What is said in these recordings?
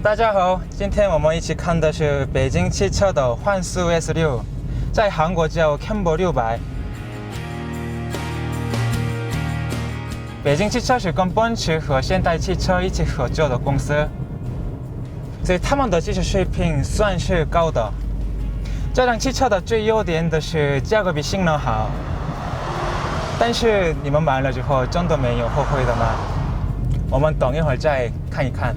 大家好，今天我们一起看的是北京汽车的幻速 S6， 在韩国叫 Cambo 600。北京汽车是跟奔驰和现代汽车一起合作的公司，所以他们的技术水平算是高的。这辆汽车的最优点的是价格比性能好，但是你们买了之后真的没有后悔的吗？我们等一会儿再看一看。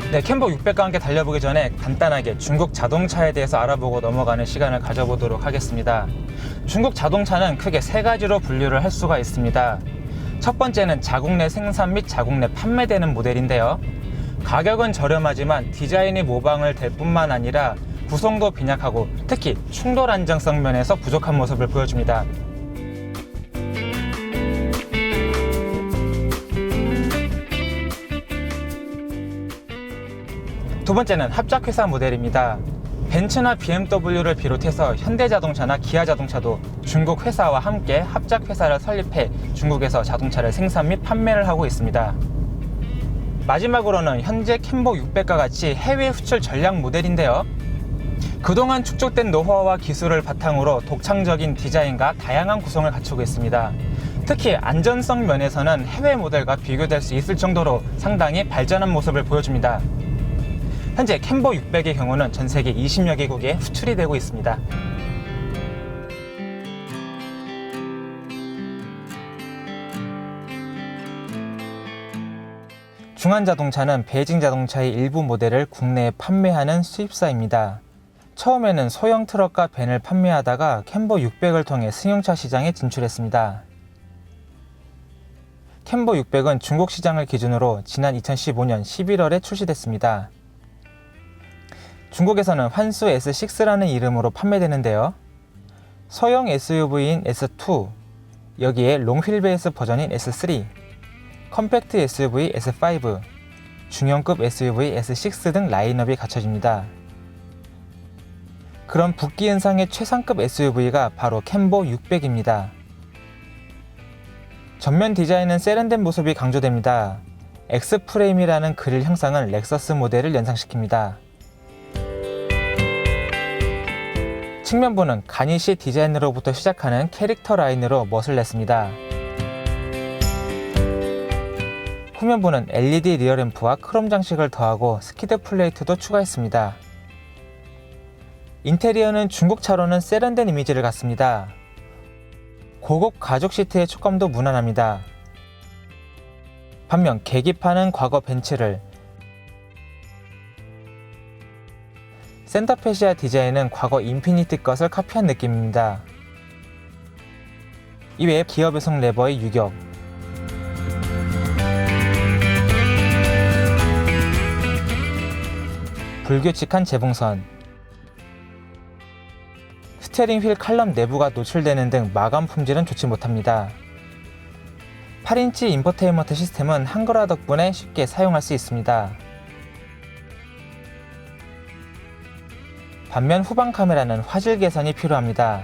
네, 캠보 600과 함께 달려보기 전에 간단하게 중국 자동차에 대해서 알아보고 넘어가는 시간을 가져보도록 하겠습니다. 중국 자동차는 크게 세 가지로 분류를 할 수가 있습니다. 첫 번째는 자국 내 생산 및 자국 내 판매되는 모델인데요. 가격은 저렴하지만 디자인이 모방을 될 뿐만 아니라 구성도 빈약하고 특히 충돌 안정성 면에서 부족한 모습을 보여줍니다. 두 번째는 합작회사 모델입니다. 벤츠나 BMW를 비롯해서 현대자동차나 기아자동차도 중국 회사와 함께 합작회사를 설립해 중국에서 자동차를 생산 및 판매를 하고 있습니다. 마지막으로는 현재 캠보 600과 같이 해외 수출 전략 모델인데요. 그동안 축적된 노하우와 기술을 바탕으로 독창적인 디자인과 다양한 구성을 갖추고 있습니다. 특히 안전성 면에서는 해외 모델과 비교될 수 있을 정도로 상당히 발전한 모습을 보여줍니다. 현재 캠보 600의 경우는 전 세계 20여 개국에 수출이 되고 있습니다. 중안자동차는 베이징자동차의 일부 모델을 국내에 판매하는 수입사입니다. 처음에는 소형 트럭과 밴을 판매하다가 캠보 600을 통해 승용차 시장에 진출했습니다. 캠보 600은 중국 시장을 기준으로 지난 2015년 11월에 출시됐습니다. 중국에서는 환수 S6라는 이름으로 판매되는데요. 소형 SUV인 S2, 여기에 롱휠베이스 버전인 S3, 컴팩트 SUV S5, 중형급 SUV S6 등 라인업이 갖춰집니다. 그런 북기은상의 최상급 SUV가 바로 캠보 600입니다. 전면 디자인은 세련된 모습이 강조됩니다. X프레임이라는 그릴 형상은 렉서스 모델을 연상시킵니다. 측면부는 가니쉬 디자인으로부터 시작하는 캐릭터 라인으로 멋을 냈습니다. 후면부는 LED 리어램프와 크롬 장식을 더하고 스키드 플레이트도 추가했습니다. 인테리어는 중국차로는 세련된 이미지를 갖습니다. 고급 가죽 시트의 촉감도 무난합니다. 반면 계기판은 과거 벤츠를, 센터페시아 디자인은 과거 인피니티 것을 카피한 느낌입니다. 이외에 기어 배송 레버의 유격, 불규칙한 재봉선, 스티어링 휠 칼럼 내부가 노출되는 등 마감 품질은 좋지 못합니다. 8인치 인포테인먼트 시스템은 한글화 덕분에 쉽게 사용할 수 있습니다. 반면 후방 카메라는 화질 개선이 필요합니다.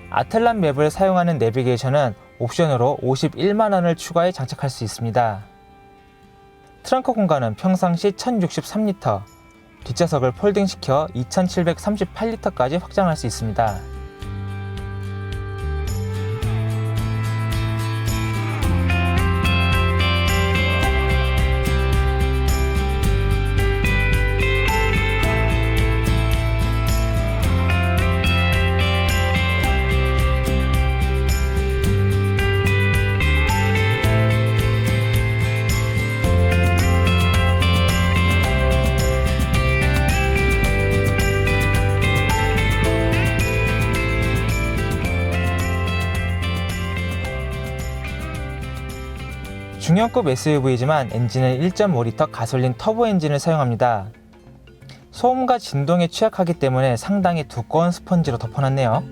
아틀란 맵을 사용하는 내비게이션은 옵션으로 51만원을 추가해 장착할 수 있습니다. 트렁크 공간은 평상시 1063리터, 뒷좌석을 폴딩시켜 2738리터까지 확장할 수 있습니다. 중형급 SUV이지만 엔진은 1.5리터 가솔린 터보 엔진을 사용합니다. 소음과 진동에 취약하기 때문에 상당히 두꺼운 스펀지로 덮어놨네요.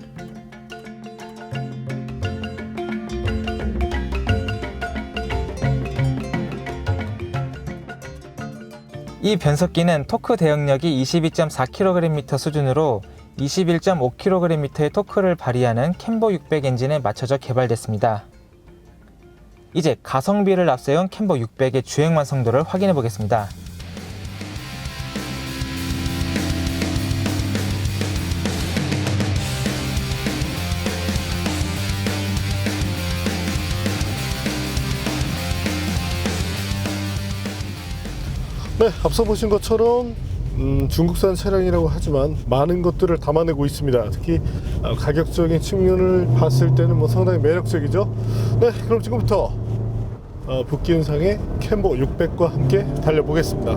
이 변속기는 토크 대역력이 22.4kgm 수준으로 21.5kgm의 토크를 발휘하는 캠보 600 엔진에 맞춰져 개발됐습니다. 이제 가성비를 앞세운 캠버 600의 주행 완성도를 확인해 보겠습니다. 네, 앞서 보신 것처럼 중국산 차량이라고 하지만 많은 것들을 담아내고 있습니다. 특히 가격적인 측면을 봤을 때는 뭐 상당히 매력적이죠. 네, 그럼 지금부터 북기은상의 캠버 600과 함께 달려보겠습니다.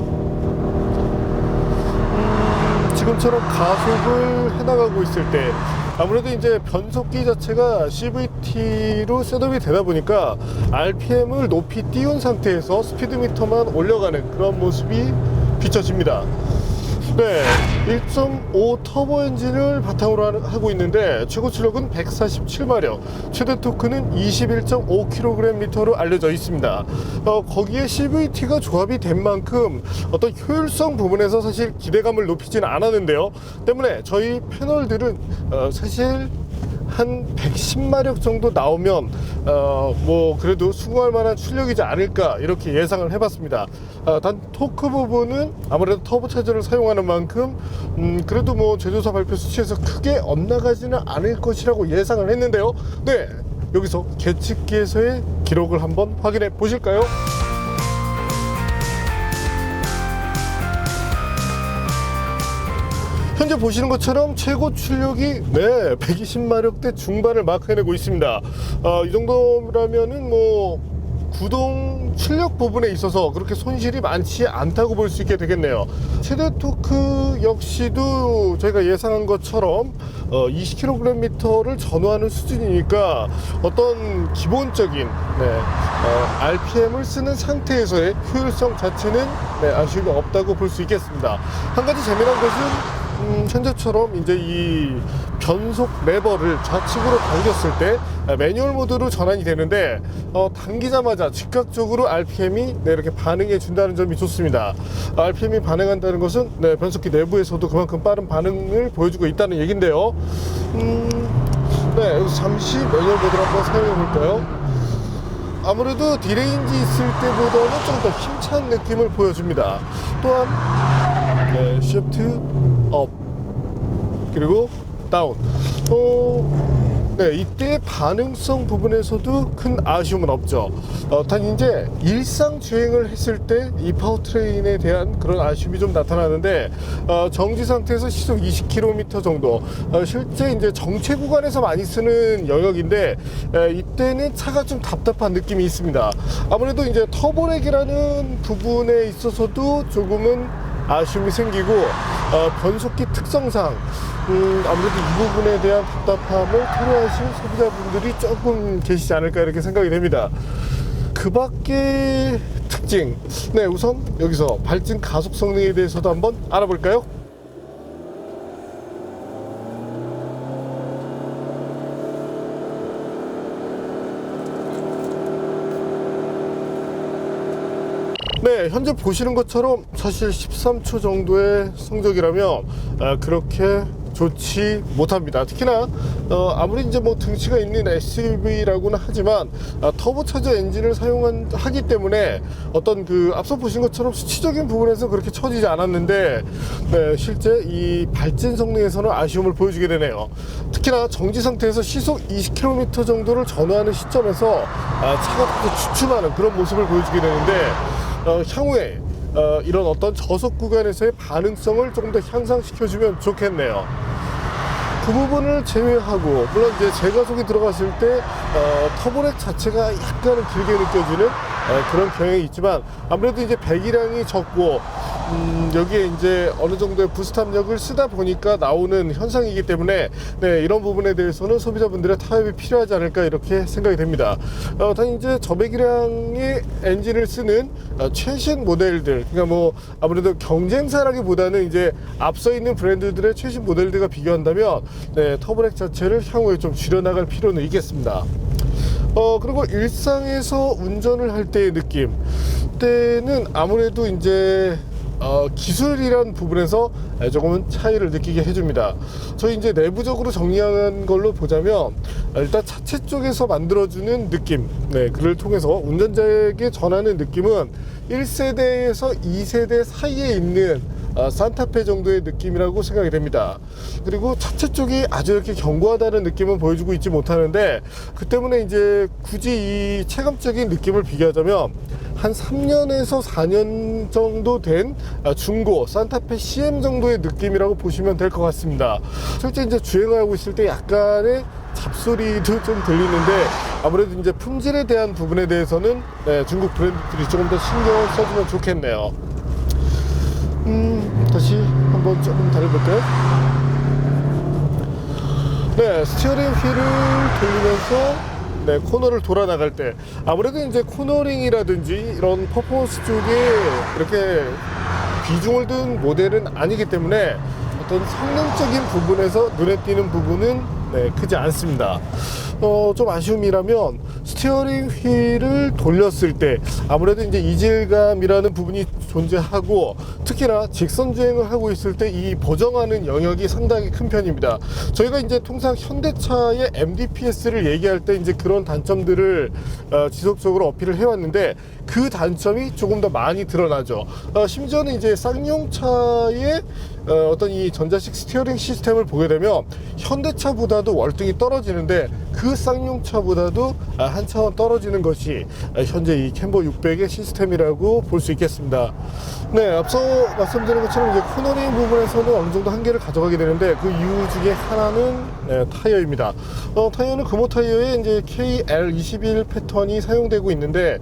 지금처럼 가속을 해나가고 있을 때 아무래도 이제 변속기 자체가 CVT로 셋업이 되다 보니까 RPM을 높이 띄운 상태에서 스피드미터만 올려가는 그런 모습이 비춰집니다. 네, 1.5 터보 엔진을 바탕으로 하고 있는데 최고 출력은 147마력, 최대 토크는 21.5kgm로 알려져 있습니다. 거기에 CVT가 조합이 된 만큼 어떤 효율성 부분에서 사실 기대감을 높이지는 않았는데요. 때문에 저희 패널들은 사실 한 110마력 정도 나오면 뭐 그래도 수긍할 만한 출력이지 않을까 이렇게 예상을 해봤습니다. 단 토크 부분은 아무래도 터보차저를 사용하는 만큼 그래도 뭐 제조사 발표 수치에서 크게 엇나가지는 않을 것이라고 예상을 했는데요. 네, 여기서 계측기에서의 기록을 한번 확인해 보실까요? 현재 보시는 것처럼 최고 출력이 120마력대 중반을 마크해내고 있습니다. 이 정도라면은 뭐 구동 출력 부분에 있어서 그렇게 손실이 많지 않다고 볼 수 있게 되겠네요. 최대 토크 역시도 저희가 예상한 것처럼 20kgm를 전후하는 수준이니까 어떤 기본적인 RPM을 쓰는 상태에서의 효율성 자체는 아쉬움이 없다고 볼 수 있겠습니다. 한 가지 재미난 것은 현재처럼 이제 이 변속 레버를 좌측으로 당겼을 때 매뉴얼 모드로 전환이 되는데 당기자마자 즉각적으로 RPM이 이렇게 반응해 준다는 점이 좋습니다. RPM이 반응한다는 것은 변속기 내부에서도 그만큼 빠른 반응을 보여주고 있다는 얘긴데요. 여기서 잠시 매뉴얼 모드를 한번 사용해 볼까요? 아무래도 디레인지 있을 때보다는 좀 더 힘찬 느낌을 보여줍니다. 또한 시프트 업 그리고 다운. 이때 반응성 부분에서도 큰 아쉬움은 없죠. 단 이제 일상 주행을 했을 때 이 파워트레인에 대한 그런 아쉬움이 좀 나타나는데 정지 상태에서 시속 20km 정도 실제 이제 정체 구간에서 많이 쓰는 영역인데 이때는 차가 좀 답답한 느낌이 있습니다. 아무래도 이제 터보렉이라는 부분에 있어서도 조금은 아쉬움이 생기고 변속기 특성상 아무래도 이 부분에 대한 답답함을 토로하신 소비자분들이 조금 계시지 않을까 이렇게 생각이 됩니다. 그 밖의 특징, 우선 여기서 발진 가속 성능에 대해서도 한번 알아볼까요? 현재 보시는 것처럼 사실 13초 정도의 성적이라면 그렇게 좋지 못합니다. 특히나 아무리 이제 뭐 등치가 있는 SUV라고는 하지만 터보차저 엔진을 사용하기 때문에 어떤 그 앞서 보신 것처럼 수치적인 부분에서 그렇게 처지지 않았는데 실제 이 발진 성능에서는 아쉬움을 보여주게 되네요. 특히나 정지 상태에서 시속 20km 정도를 전후하는 시점에서 차가 주춤하는 그런 모습을 보여주게 되는데 향후에 이런 어떤 저속 구간에서의 반응성을 조금 더 향상시켜주면 좋겠네요. 그 부분을 제외하고 물론 이제 제가속이 들어갔을 때 터보렉 자체가 약간은 길게 느껴지는 그런 경향이 있지만 아무래도 이제 배기량이 적고 여기에 이제 어느 정도의 부스트 압력을 쓰다 보니까 나오는 현상이기 때문에 이런 부분에 대해서는 소비자분들의 타협이 필요하지 않을까 이렇게 생각이 됩니다. 단 이제 저배기량의 엔진을 쓰는 최신 모델들, 그러니까 뭐 아무래도 경쟁사라기보다는 이제 앞서 있는 브랜드들의 최신 모델들과 비교한다면 터보렉 자체를 향후에 좀 줄여나갈 필요는 있겠습니다. 그리고 일상에서 운전을 할 때의 느낌 때는 아무래도 이제 기술이란 부분에서 조금은 차이를 느끼게 해줍니다. 저희 이제 내부적으로 정리한 걸로 보자면 일단 차체 쪽에서 만들어주는 느낌, 그를 통해서 운전자에게 전하는 느낌은 1세대에서 2세대 사이에 있는 산타페 정도의 느낌이라고 생각이 됩니다. 그리고 차체 쪽이 아주 이렇게 견고하다는 느낌은 보여주고 있지 못하는데, 그 때문에 이제 굳이 이 체감적인 느낌을 비교하자면 한 3년에서 4년 정도 된 중고 산타페 CM 정도의 느낌이라고 보시면 될 것 같습니다. 실제 이제 주행하고 있을 때 약간의 잡소리도 좀 들리는데, 아무래도 이제 품질에 대한 부분에 대해서는 중국 브랜드들이 조금 더 신경을 써주면 좋겠네요. 다시 한번 조금 달려볼까요? 스티어링 휠을 돌리면서 코너를 돌아 나갈 때 아무래도 이제 코너링이라든지 이런 퍼포먼스 쪽에 이렇게 비중을 둔 모델은 아니기 때문에 어떤 성능적인 부분에서 눈에 띄는 부분은 크지 않습니다. 좀 아쉬움이라면 스티어링 휠을 돌렸을 때 아무래도 이제 이질감이라는 부분이 존재하고, 특히나 직선 주행을 하고 있을 때 이 보정하는 영역이 상당히 큰 편입니다. 저희가 이제 통상 현대차의 MDPS를 얘기할 때 이제 그런 단점들을 지속적으로 어필을 해왔는데, 그 단점이 조금 더 많이 드러나죠. 심지어는 이제 쌍용차의 어떤 이 전자식 스티어링 시스템을 보게 되면 현대차보다도 월등히 떨어지는데, 그 쌍용차보다도 한 차원 떨어지는 것이 현재 이 캠버 600의 시스템이라고 볼 수 있겠습니다. 앞서 말씀드린 것처럼 이제 코너링 부분에서는 어느 정도 한계를 가져가게 되는데, 그 이유 중에 하나는 타이어입니다. 타이어는 금호 타이어에 이제 KL21 패턴이 사용되고 있는데,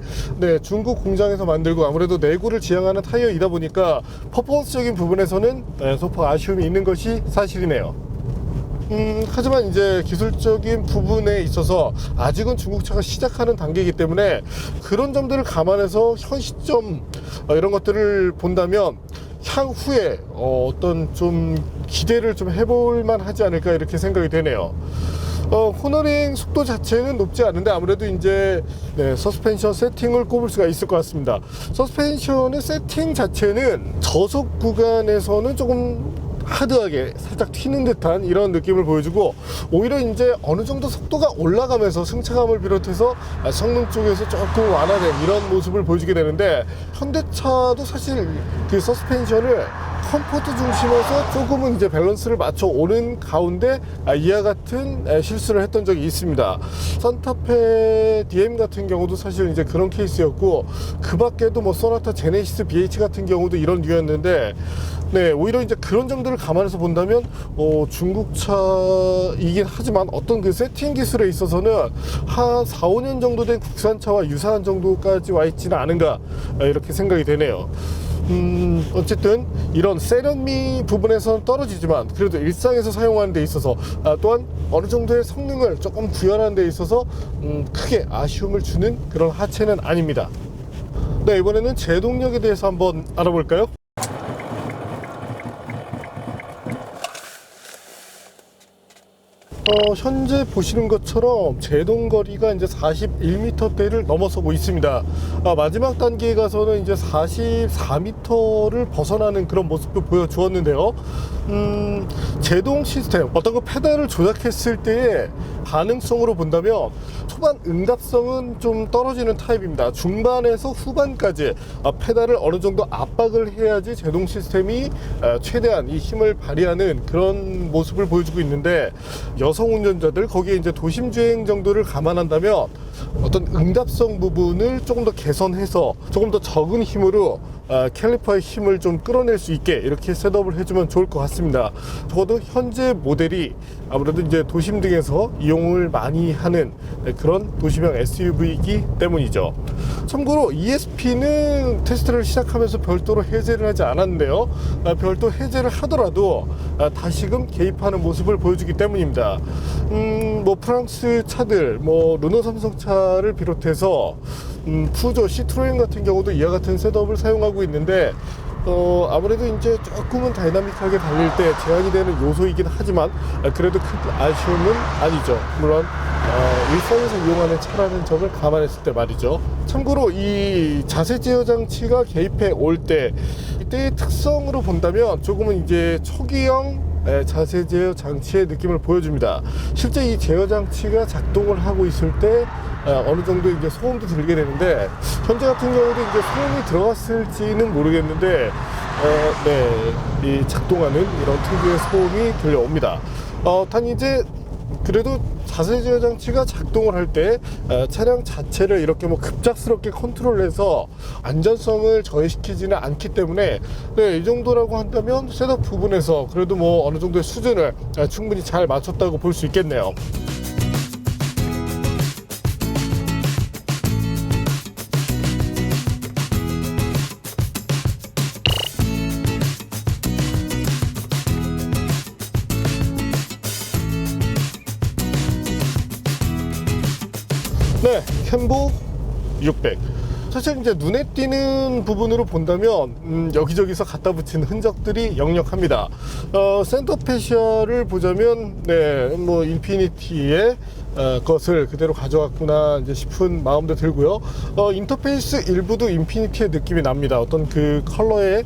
중국 공장에서 만들고 아무래도 내구를 지향하는 타이어이다 보니까 퍼포먼스적인 부분에서는 소폭 아쉬움이 있는 것이 사실이네요. 하지만 이제 기술적인 부분에 있어서 아직은 중국차가 시작하는 단계이기 때문에 그런 점들을 감안해서 현 시점 이런 것들을 본다면 향후에 어떤 좀 기대를 좀 해볼 만하지 않을까, 이렇게 생각이 되네요. 코너링 속도 자체는 높지 않은데 아무래도 이제 서스펜션 세팅을 꼽을 수가 있을 것 같습니다. 서스펜션의 세팅 자체는 저속 구간에서는 조금 하드하게 살짝 튀는 듯한 이런 느낌을 보여주고, 오히려 이제 어느 정도 속도가 올라가면서 승차감을 비롯해서 성능 쪽에서 조금 완화된 이런 모습을 보여주게 되는데, 현대차도 사실 그 서스펜션을 컴포트 중심에서 조금은 이제 밸런스를 맞춰 오는 가운데 이와 같은 실수를 했던 적이 있습니다. 산타페 DM 같은 경우도 사실 이제 그런 케이스였고, 그 밖에도 뭐 소나타 제네시스 BH 같은 경우도 이런 류였는데, 오히려 이제 그런 점들을 감안해서 본다면 중국차이긴 하지만 어떤 그 세팅 기술에 있어서는 한 4, 5년 정도 된 국산차와 유사한 정도까지 와 있지는 않은가, 이렇게 생각이 되네요. 어쨌든 이런 세련미 부분에서는 떨어지지만 그래도 일상에서 사용하는 데 있어서 또한 어느 정도의 성능을 조금 구현하는 데 있어서 크게 아쉬움을 주는 그런 하체는 아닙니다. 이번에는 제동력에 대해서 한번 알아볼까요? 현재 보시는 것처럼 제동거리가 이제 41m대를 넘어서고 있습니다. 마지막 단계에 가서는 이제 44m를 벗어나는 그런 모습도 보여주었는데요. 제동 시스템, 어떤 그 페달을 조작했을 때의 반응성으로 본다면 초반 응답성은 좀 떨어지는 타입입니다. 중반에서 후반까지 페달을 어느 정도 압박을 해야지 제동 시스템이 최대한 이 힘을 발휘하는 그런 모습을 보여주고 있는데, 여성 운전자들, 거기에 이제 도심 주행 정도를 감안한다면 어떤 응답성 부분을 조금 더 개선해서 조금 더 적은 힘으로 캘리퍼의 힘을 좀 끌어낼 수 있게 이렇게 셋업을 해주면 좋을 것 같습니다. 적어도 현재 모델이 아무래도 이제 도심 등에서 이용을 많이 하는 그런 도시명 SUV이기 때문이죠. 참고로 ESP는 테스트를 시작하면서 별도로 해제를 하지 않았는데요, 별도 해제를 하더라도 다시금 개입하는 모습을 보여주기 때문입니다. 뭐 프랑스 차들, 뭐 르노 삼성 차를 비롯해서 푸조, 시트로엔 같은 경우도 이와 같은 셋업을 사용하고 있는데, 아무래도 이제 조금은 다이나믹하게 달릴 때 제한이 되는 요소이긴 하지만 그래도 큰 아쉬움은 아니죠. 물론 일상에서 이용하는 차라는 점을 감안했을 때 말이죠. 참고로 이 자세 제어 장치가 개입해 올 때 이때의 특성으로 본다면 조금은 이제 초기형 자세 제어 장치의 느낌을 보여줍니다. 실제 이 제어 장치가 작동을 하고 있을 때 어느 정도 이제 소음도 들게 되는데, 현재 같은 경우도 이제 소음이 들어갔을지는 모르겠는데 이 작동하는 이런 특유의 소음이 들려옵니다. 단 이제 그래도 자세 제어 장치가 작동을 할 때 차량 자체를 이렇게 뭐 급작스럽게 컨트롤해서 안전성을 저해시키지는 않기 때문에 이 정도라고 한다면 셋업 부분에서 그래도 뭐 어느 정도의 수준을 충분히 잘 맞췄다고 볼 수 있겠네요. 네, 캠보 600. 사실 이제 눈에 띄는 부분으로 본다면 여기저기서 갖다 붙인 흔적들이 역력합니다. 센터 페시아를 보자면 뭐 인피니티의 것을 그대로 가져왔구나 이제 싶은 마음도 들고요. 인터페이스 일부도 인피니티의 느낌이 납니다. 어떤 그 컬러의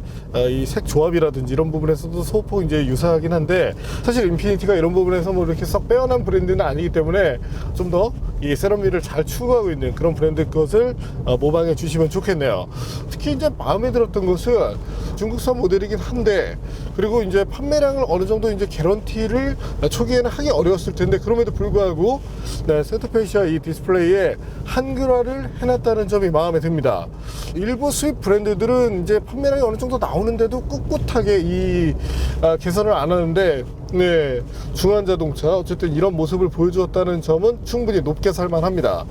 이 색 조합이라든지 이런 부분에서도 소폭 이제 유사하긴 한데, 사실 인피니티가 이런 부분에서 뭐 이렇게 썩 빼어난 브랜드는 아니기 때문에 좀 더 이 세럼미를 잘 추구하고 있는 그런 브랜드 것을 모방해 주시면 좋겠네요. 특히 이제 마음에 들었던 것은 중국산 모델이긴 한데, 그리고 이제 판매량을 어느 정도 이제 개런티를 초기에는 하기 어려웠을 텐데, 그럼에도 불구하고 센터페시아 이 디스플레이에 한글화를 해놨다는 점이 마음에 듭니다. 일부 수입 브랜드들은 이제 판매량이 어느 정도 나오는데도 꿋꿋하게 이 개선을 안 하는데, 중환자동차 어쨌든 이런 모습을 보여주었다는 점은 충분히 높게 살만합니다.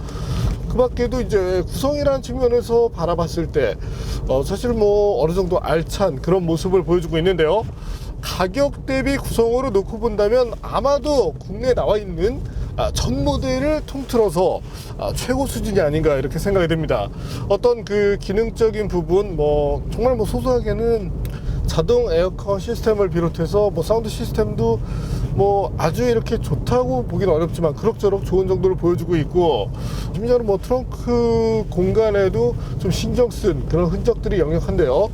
그 밖에도 이제 구성이라는 측면에서 바라봤을 때 사실 뭐 어느 정도 알찬 그런 모습을 보여주고 있는데요. 가격 대비 구성으로 놓고 본다면 아마도 국내에 나와 있는 전 모델을 통틀어서 최고 수준이 아닌가 이렇게 생각이 됩니다. 어떤 그 기능적인 부분, 뭐 정말 뭐 소소하게는 자동 에어컨 시스템을 비롯해서 뭐 사운드 시스템도 뭐 아주 이렇게 좋다고 보기는 어렵지만 그럭저럭 좋은 정도를 보여주고 있고, 심지어는 뭐 트렁크 공간에도 좀 신경 쓴 그런 흔적들이 역력한데요.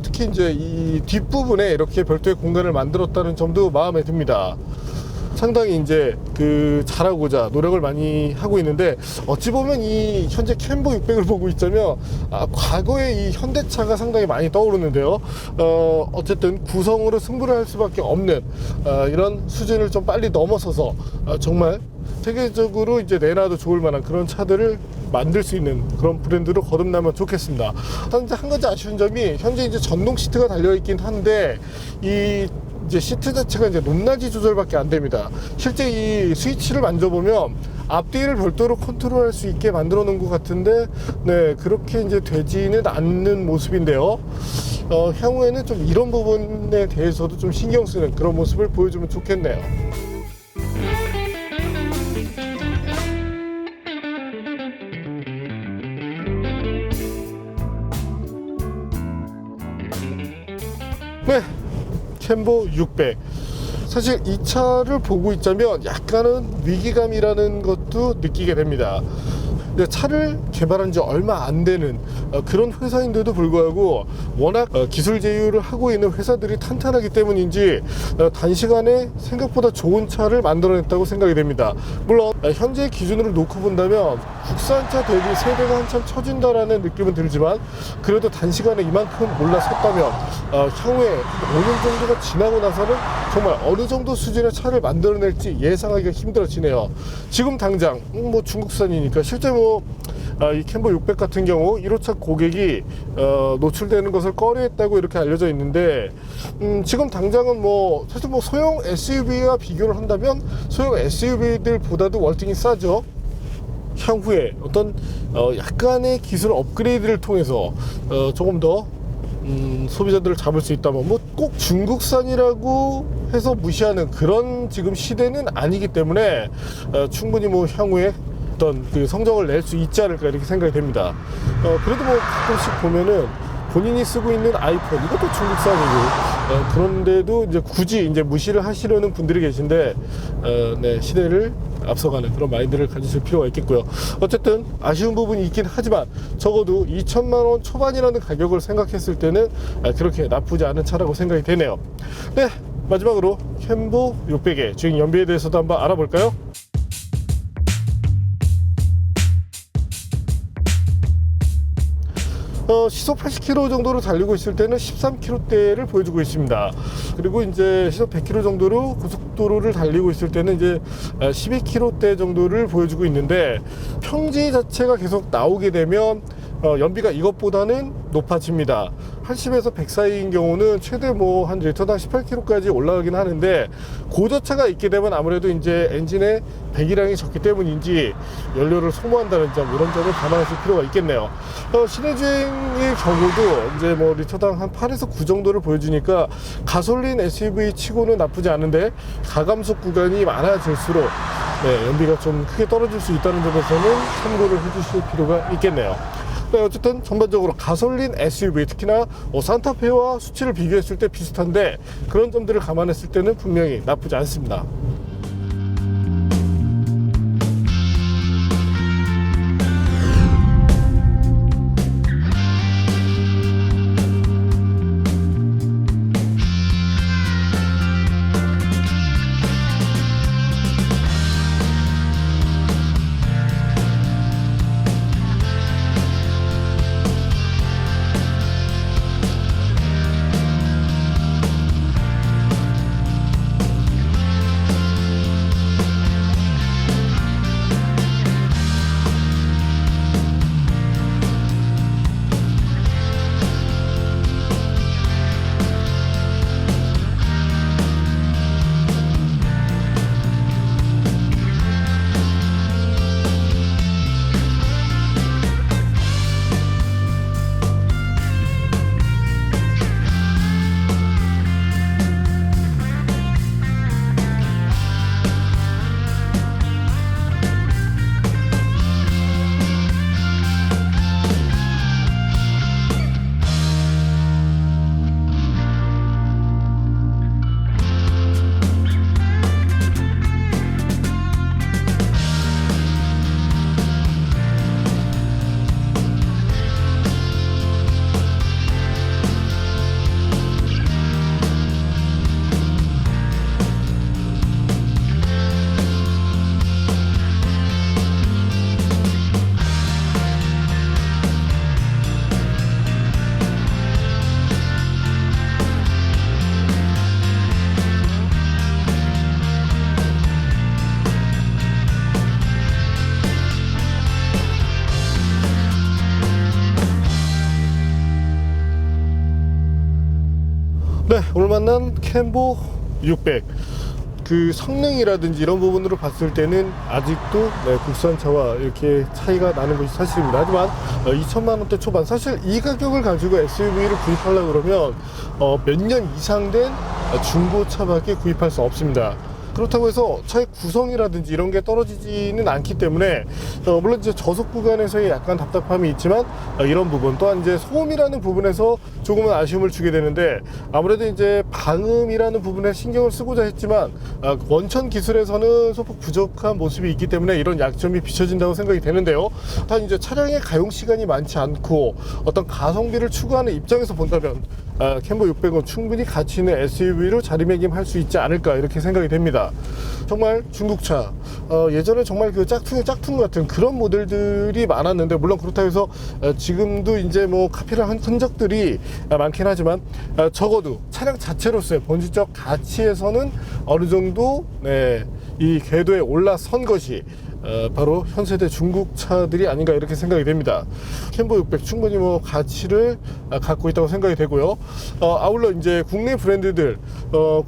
특히 이제 이 뒷부분에 이렇게 별도의 공간을 만들었다는 점도 마음에 듭니다. 상당히 이제 그 잘하고자 노력을 많이 하고 있는데, 어찌 보면 이 현재 캠보 600을 보고 있자면 과거의 이 현대차가 상당히 많이 떠오르는데요. 어쨌든 구성으로 승부를 할 수밖에 없는 이런 수준을 좀 빨리 넘어서서 정말 세계적으로 이제 내놔도 좋을 만한 그런 차들을 만들 수 있는 그런 브랜드로 거듭나면 좋겠습니다. 단 한 가지 아쉬운 점이, 현재 이제 전동 시트가 달려 있긴 한데 이제 시트 자체가 이제 높낮이 조절밖에 안 됩니다. 실제 이 스위치를 만져보면 앞뒤를 별도로 컨트롤할 수 있게 만들어 놓은 것 같은데, 그렇게 이제 되지는 않는 모습인데요. 향후에는 좀 이런 부분에 대해서도 좀 신경 쓰는 그런 모습을 보여주면 좋겠네요. 캠보 600. 사실 이 차를 보고 있자면 약간은 위기감이라는 것도 느끼게 됩니다. 차를 개발한 지 얼마 안 되는 그런 회사인데도 불구하고 워낙 기술 제휴를 하고 있는 회사들이 탄탄하기 때문인지 단시간에 생각보다 좋은 차를 만들어냈다고 생각이 됩니다. 물론 현재 기준으로 놓고 본다면 국산차 대비 세대가 한참 처진다라는 느낌은 들지만, 그래도 단시간에 이만큼 올라섰다면 향후에 5년 정도가 지나고 나서는 정말 어느 정도 수준의 차를 만들어낼지 예상하기가 힘들어지네요. 지금 당장 뭐 중국산이니까 실제 이 캠보 600 같은 경우 1호차 고객이 노출되는 것을 꺼려했다고 이렇게 알려져 있는데, 지금 당장은 뭐 사실 뭐 소형 SUV와 비교를 한다면 소형 SUV들보다도 월등히 싸죠. 향후에 어떤 약간의 기술 업그레이드를 통해서 조금 더 소비자들을 잡을 수 있다면, 뭐 꼭 중국산이라고 해서 무시하는 그런 지금 시대는 아니기 때문에 충분히 뭐 향후에 어떤 그 성적을 낼 수 있지 않을까 이렇게 생각이 됩니다. 그래도 뭐 가끔씩 보면은 본인이 쓰고 있는 아이폰, 이것도 중국산이고 그런데도 이제 굳이 이제 무시를 하시려는 분들이 계신데, 네, 시대를 앞서가는 그런 마인드를 가지실 필요가 있겠고요. 어쨌든 아쉬운 부분이 있긴 하지만 적어도 2천만 원 초반이라는 가격을 생각했을 때는 그렇게 나쁘지 않은 차라고 생각이 되네요. 네, 마지막으로 캠보 600의 주행 연비에 대해서도 한번 알아볼까요? 시속 80km 정도로 달리고 있을 때는 13km대를 보여주고 있습니다. 그리고 이제 시속 100km 정도로 고속도로를 달리고 있을 때는 이제 12km대 정도를 보여주고 있는데, 평지 자체가 계속 나오게 되면 연비가 이것보다는 높아집니다. 80에서 100 사이인 경우는 최대 뭐 한 리터당 18km까지 올라가긴 하는데, 고저차가 있게 되면 아무래도 이제 엔진의 배기량이 적기 때문인지 연료를 소모한다는 점, 이런 점을 감안하실 필요가 있겠네요. 시내 주행의 경우도 이제 뭐 리터당 한 8에서 9 정도를 보여주니까 가솔린 SUV 치고는 나쁘지 않은데, 가감속 구간이 많아질수록 네, 연비가 좀 크게 떨어질 수 있다는 점에서는 참고를 해주실 필요가 있겠네요. 네, 어쨌든 전반적으로 가솔린 SUV, 특히나 산타페와 수치를 비교했을 때 비슷한데, 그런 점들을 감안했을 때는 분명히 나쁘지 않습니다. 네, 오늘 만난 캠보 600, 그 성능이라든지 이런 부분으로 봤을 때는 아직도 네, 국산차와 이렇게 차이가 나는 것이 사실입니다. 하지만 2천만 원대 초반, 사실 이 가격을 가지고 SUV를 구입하려고 그러면 몇 년 이상 된 중고차밖에 구입할 수 없습니다. 그렇다고 해서 차의 구성이라든지 이런 게 떨어지지는 않기 때문에 물론 이제 저속 구간에서의 약간 답답함이 있지만 이런 부분, 또한 이제 소음이라는 부분에서 조금은 아쉬움을 주게 되는데, 아무래도 이제 방음이라는 부분에 신경을 쓰고자 했지만 원천 기술에서는 소폭 부족한 모습이 있기 때문에 이런 약점이 비춰진다고 생각이 되는데요. 단 이제 차량의 가용 시간이 많지 않고 어떤 가성비를 추구하는 입장에서 본다면 캠보 600은 충분히 가치 있는 SUV로 자리매김할 수 있지 않을까, 이렇게 생각이 됩니다. 정말 중국차, 예전에 정말 그 짝퉁의 짝퉁 같은 그런 모델들이 많았는데, 물론 그렇다고 해서 지금도 이제 뭐 카피를 흔적들이 많긴 하지만 적어도 차량 자체로서의 본질적 가치에서는 어느 정도 네, 이 궤도에 올라선 것이 바로 현세대 중국차들이 아닌가, 이렇게 생각이 됩니다. 캠보 600 충분히 뭐 가치를 갖고 있다고 생각이 되고요. 아울러 이제 국내 브랜드들,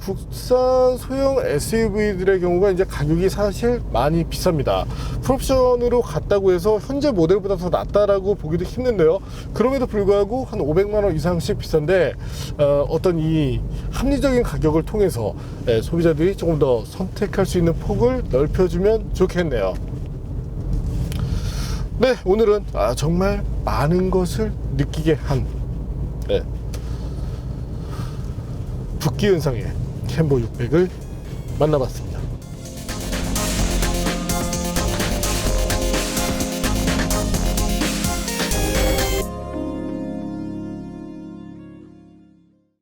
국산 소형 SUV들의 경우가 이제 가격이 사실 많이 비쌉니다. 풀옵션으로 갔다고 해서 현재 모델보다 더 낫다라고 보기도 힘든데요. 그럼에도 불구하고 한 500만 원 이상씩 비싼데, 어떤 이 합리적인 가격을 통해서 소비자들이 조금 더 선택할 수 있는 폭을 넓혀주면 좋겠네요. 네, 오늘은 정말 많은 것을 느끼게 한 붓기 현상의 캠버 600을 만나봤습니다.